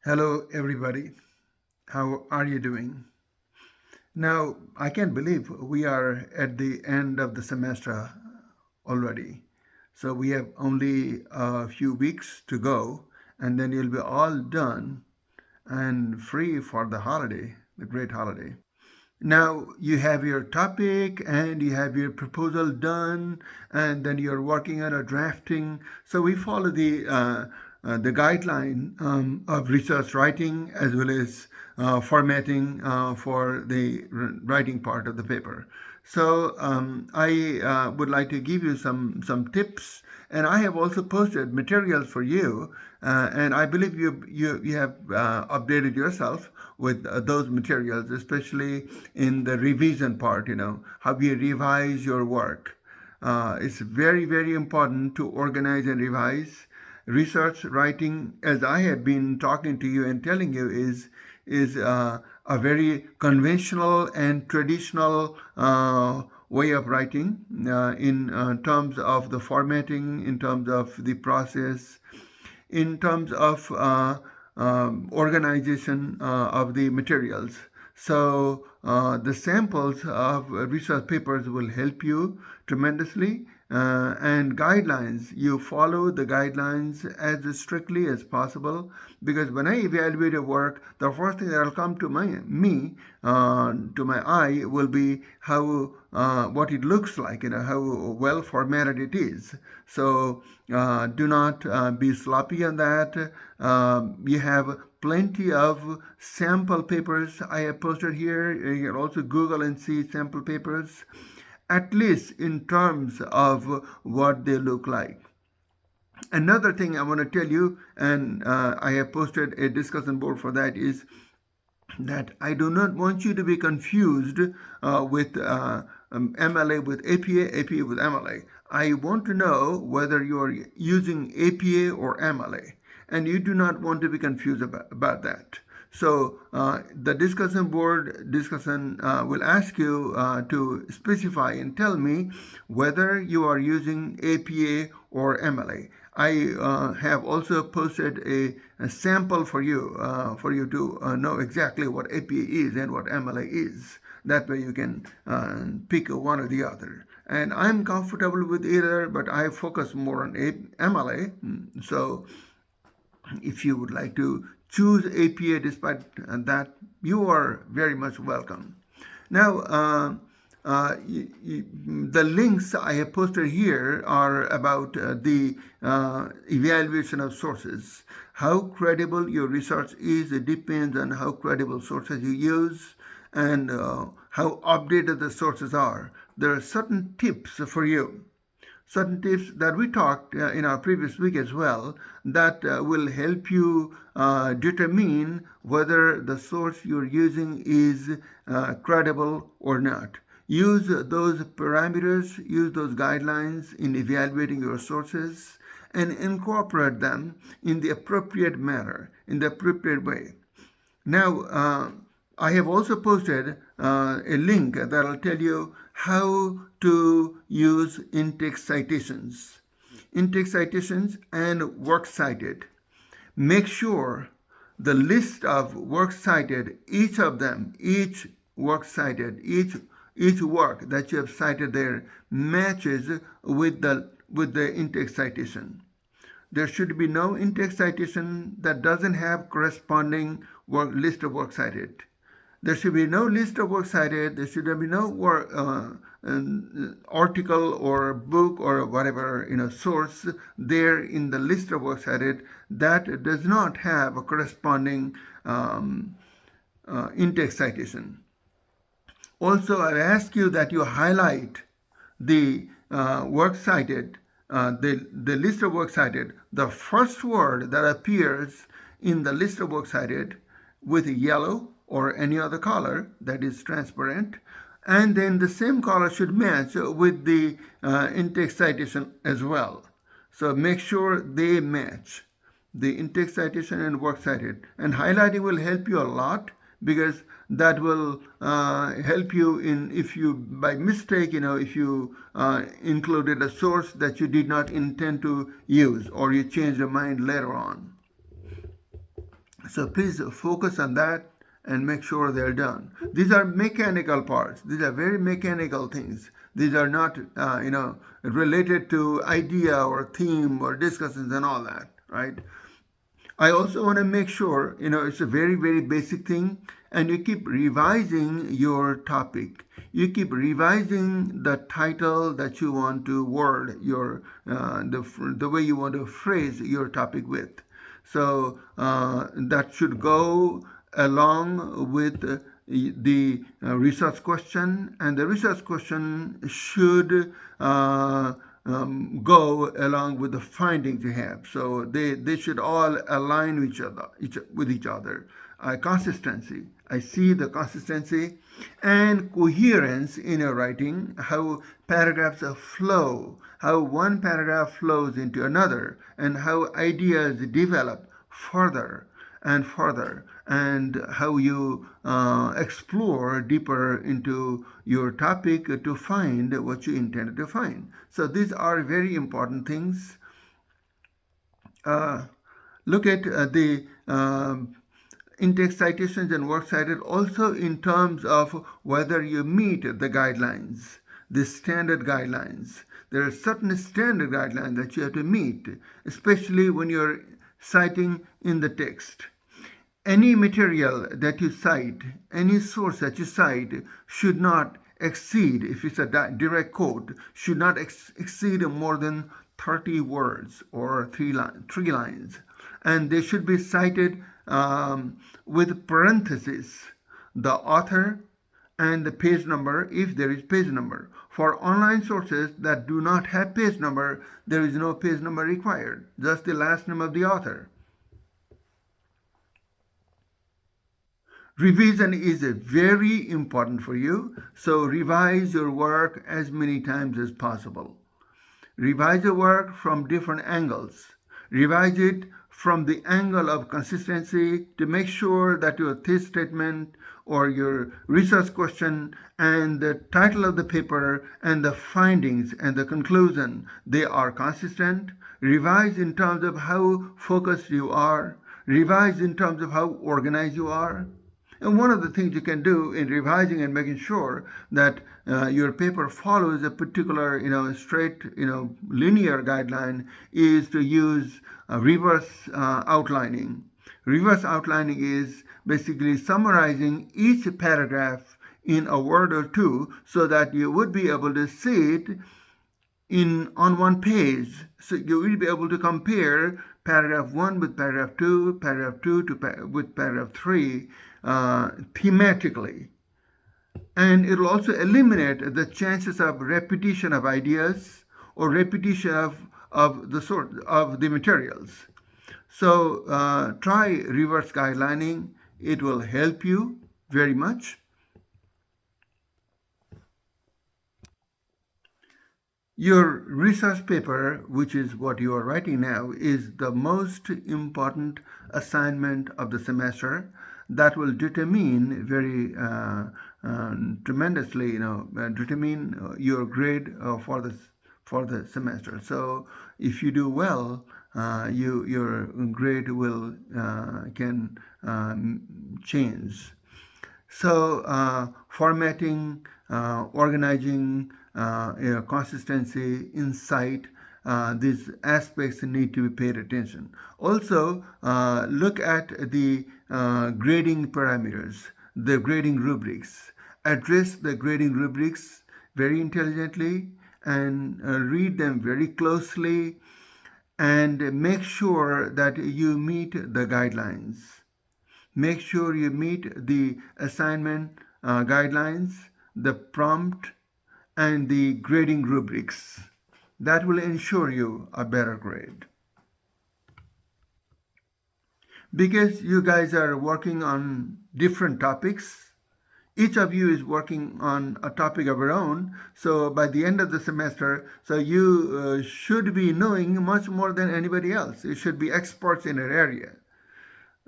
Hello, everybody. How are you doing? Now, I can't believe we are at the end of the semester already. So we have only a few weeks to go, and then you'll be all done and free for the holiday, the great holiday. Now you have your topic and you have your proposal done, and then you're working on a drafting. So we follow the guideline of research writing as well as formatting for the writing part of the paper. So I would like to give you some tips, and I have also posted materials for you, and I believe you have updated yourself with those materials, especially in the revision part. How you revise your work. It's very important to organize and revise. Research writing, as I have been talking to you and telling you, is a very conventional and traditional way of writing in terms of the formatting, in terms of the process, in terms of organization of the materials. So the samples of research papers will help you tremendously. And guidelines, you follow the guidelines as strictly as possible, because when I evaluate a work, the first thing that will come to to my eye will be how what it looks like, how well formatted it is. So do not be sloppy on that. You have plenty of sample papers I have posted here. You can also Google and see sample papers, at least in terms of what they look like. Another thing I want to tell you, and I have posted a discussion board for that, is that I do not want you to be confused with MLA with APA, APA with MLA. I want to know whether you are using APA or MLA, and you do not want to be confused about that. So the discussion board discussion will ask you to specify and tell me whether you are using APA or MLA. I have also posted a sample for you to know exactly what APA is and what MLA is. That way you can pick one or the other. And I'm comfortable with either, but I focus more on MLA. So if you would like to choose APA despite that, you are very much welcome. Now, the links I have posted here are about the evaluation of sources. How credible your research is, it depends on how credible sources you use and how updated the sources are. There are certain tips for you, certain tips that we talked in our previous week as well, that will help you determine whether the source you're using is credible or not. Use those parameters, use those guidelines in evaluating your sources, and incorporate them in the appropriate manner, in the appropriate way. Now, I have also posted a link that will tell you how to use in-text citations. In-text citations and works cited. Make sure the list of works cited, each of them, each work cited, each work that you have cited there matches with the in-text citation. There should be no in-text citation that doesn't have corresponding list of works cited. There should be no list of works cited. There should be no article or book or whatever source there in the list of works cited that does not have a corresponding in-text citation. Also, I ask you that you highlight the works cited, the list of works cited, the first word that appears in the list of works cited with yellow or any other color that is transparent, and then the same color should match with the in-text citation as well. So make sure they match, the in-text citation and works cited. And highlighting will help you a lot, because that will help you in, if you by mistake, if you included a source that you did not intend to use, or you change your mind later on. So please focus on that and make sure they're done. These are mechanical parts. These are very mechanical things. These are not, related to idea or theme or discussions and all that, right? I also want to make sure, it's a very, very basic thing, and you keep revising your topic. You keep revising the title that you want to word your the way you want to phrase your topic with. So that should go along with the research question, and the research question should go along with the findings you have. So they should all align with each other. Consistency. I see the consistency and coherence in your writing, how paragraphs flow, how one paragraph flows into another, and how ideas develop further and further, and how you explore deeper into your topic to find what you intended to find. So these are very important things. Look at the in-text citations and works cited also in terms of whether you meet the guidelines, the standard guidelines. There are certain standard guidelines that you have to meet, especially when you're citing in the text. Any material that you cite, any source that you cite should not exceed, if it's a direct quote, should not exceed more than 30 words or three lines. And they should be cited with parentheses, the author and the page number if there is page number. For online sources that do not have page number, there is no page number required, just the last name of the author. Revision is very important for you, so revise your work as many times as possible. Revise your work from different angles. Revise it from the angle of consistency to make sure that your thesis statement or your research question and the title of the paper and the findings and the conclusion, they are consistent. Revise in terms of how focused you are. Revise in terms of how organized you are. And one of the things you can do in revising and making sure that your paper follows a particular, straight, linear guideline is to use reverse outlining. Reverse outlining is basically summarizing each paragraph in a word or two so that you would be able to see it on one page. So you will be able to compare paragraph 1 with paragraph 2, with paragraph 3 thematically. And it will also eliminate the chances of repetition of ideas or repetition of the materials. So try reverse guidelining. It will help you very much. Your research paper, which is what you are writing now, is the most important assignment of the semester that will determine very tremendously, determine your grade for the semester. So if you do well, your grade will can change. So formatting, organizing, consistency, insight, these aspects need to be paid attention. Also, look at the grading parameters, the grading rubrics. Address the grading rubrics very intelligently and read them very closely and make sure that you meet the guidelines. Make sure you meet the assignment guidelines, the prompt, and the grading rubrics. That will ensure you a better grade. Because you guys are working on different topics, each of you is working on a topic of your own. So by the end of the semester, so you should be knowing much more than anybody else. You should be experts in an area.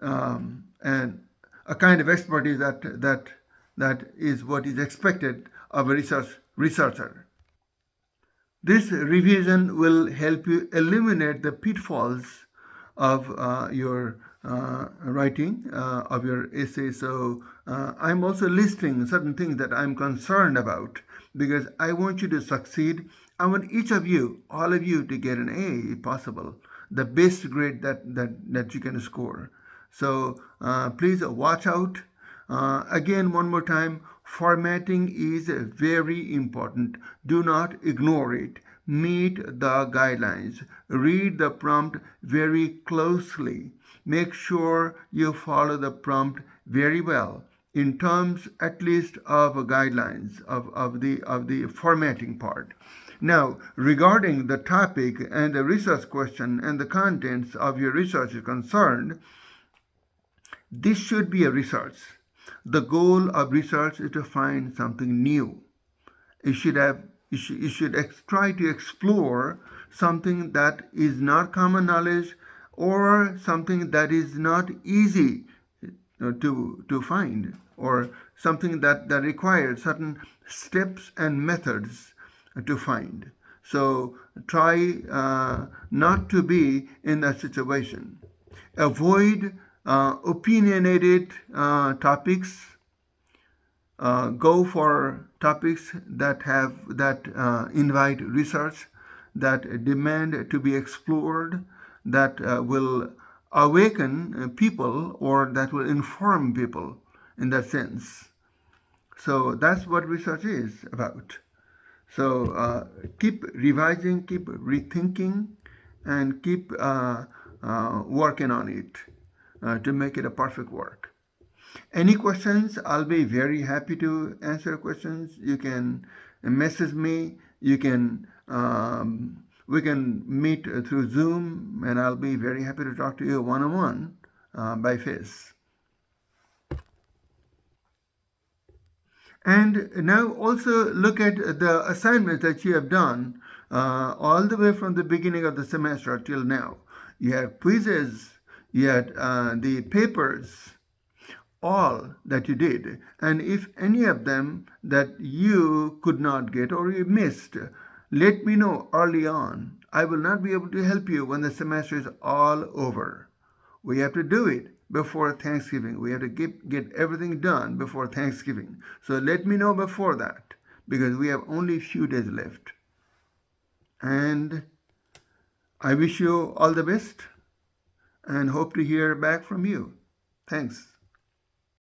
And a kind of expertise that is what is expected of a researcher. This revision will help you eliminate the pitfalls of your writing of your essay. So I'm also listing certain things that I'm concerned about because I want you to succeed. I want each of you, all of you, to get an A if possible, the best grade that you can score. So please watch out. Again, one more time, formatting is very important. Do not ignore it. Meet the guidelines. Read the prompt very closely. Make sure you follow the prompt very well in terms at least of guidelines of the formatting part. Now, regarding the topic and the research question and the contents of your research is concerned, this should be a research. The goal of research is to find something new. You should have you should try to explore something that is not common knowledge or something that is not easy to find or something that requires certain steps and methods to find. So try not to be in that situation. Avoid opinionated topics. Go for topics that invite research, that demand to be explored, that will awaken people or that will inform people in that sense. So that's what research is about. So keep revising, keep rethinking, and keep working on it to make it a perfect work. Any questions? I'll be very happy to answer questions. You can message me. You can we can meet through Zoom, and I'll be very happy to talk to you one on one by face. And now also look at the assignments that you have done all the way from the beginning of the semester till now. You had quizzes, you had the papers, all that you did. And if any of them that you could not get or you missed, let me know early on. I will not be able to help you when the semester is all over. We have to do it before Thanksgiving. We have to get everything done before Thanksgiving. So let me know before that because we have only a few days left. And I wish you all the best and hope to hear back from you. Thanks.